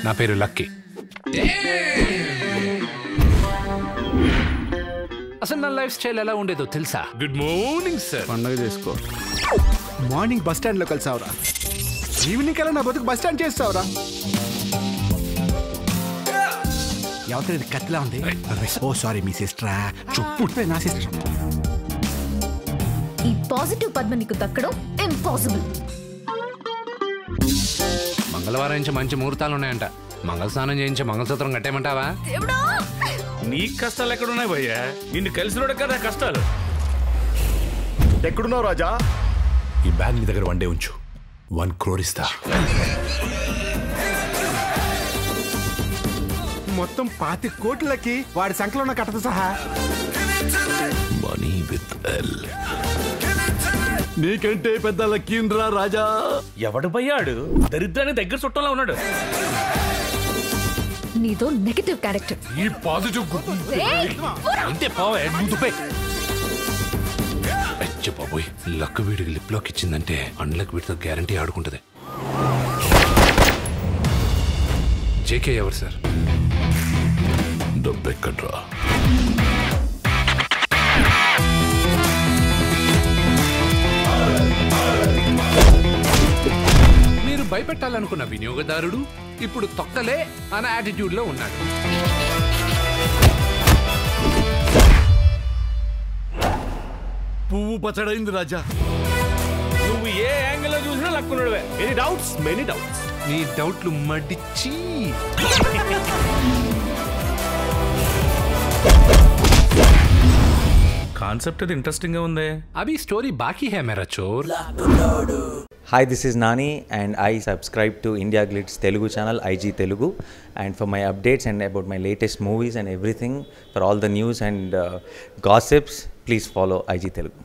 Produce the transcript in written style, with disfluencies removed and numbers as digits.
నా పేరు లక్కీ. అసలు నా లైఫ్ స్టైల్ ఎలా ఉండేదో తెలుసా? Good morning sir. పండుగ చేసుకో. మార్నింగ్ బస్ స్టాండ్ లో కలిసావురా, ఈవినింగ్ కల్లా నా బతుకు బస్ స్టాండ్ చేస్తావురా. ఎవరిది కత్తిలా ఉంది? ఓ సారీ, మీ సిస్టరా? చుట్టూ నా సిస్టర్. ఈ పాజిటివ్ పద్మ నీకు దక్కడం ఇంపాసిబుల్. మంగళవారం నుంచి మంచి ముహూర్తాలు ఉన్నాయంట. మంగళ స్నానం చేయించి మంగళసూత్రం కట్టేయమంటావా? నీ కష్టాలు ఎక్కడున్నాయి భయ్యా? నిన్ను కలిసినోడు కదా కష్టాలు. ఎక్కడున్నావు రాజా? ఈ బ్యాగ్ నీ దగ్గర 1 డే ఉంచు, 1 crore ఇస్తా. మొత్తం 25 కోట్లకి వాడి సంఖ్యలో ఉన్న కట్టతో సహా. Money with L. నీకంటే పెద్ద లక్కీంద్రా రాజా. ఎవడు భయ్యాడు? దరిద్రానికి దగ్గర చుట్టంలా ఉన్నాడు. నీతో నెగటివ్ క్యారెక్టర్. ఈ పాజిటివ్ అంటే పోవే ముందుపై. అచ్చ బాబోయ్, లక్ వీడికి లిప్ లాక్ ఇచ్చిందంటే అన్లక్ వీడితో గ్యారంటీ ఆడుకుంటది. జేకే ఎవరు సార్? డబ్బెక్కడ్రా. మీరు భయపెట్టాలనుకున్న వినియోగదారుడు ఇప్పుడు తొక్కలే అన్న యాటిట్యూడ్ లో ఉన్నాడు. పువ్వు పచ్చడైంది రాజా. నువ్వు ఏ యాంగిల్ లో చూసినా లక్కున్నాడువే. Any doubts? Many doubts. నీ డౌట్లు మడిచి. కాన్సెప్ట్ అది ఇంట్రెస్టింగ్ గా ఉంది. అభి స్టోరీ బాకీ high Mera Chor. Hi, this is Nani and I subscribe to India Glitz Telugu channel, IG Telugu, and for my updates and about my latest movies and everything, for all the news and gossips, please follow IG Telugu.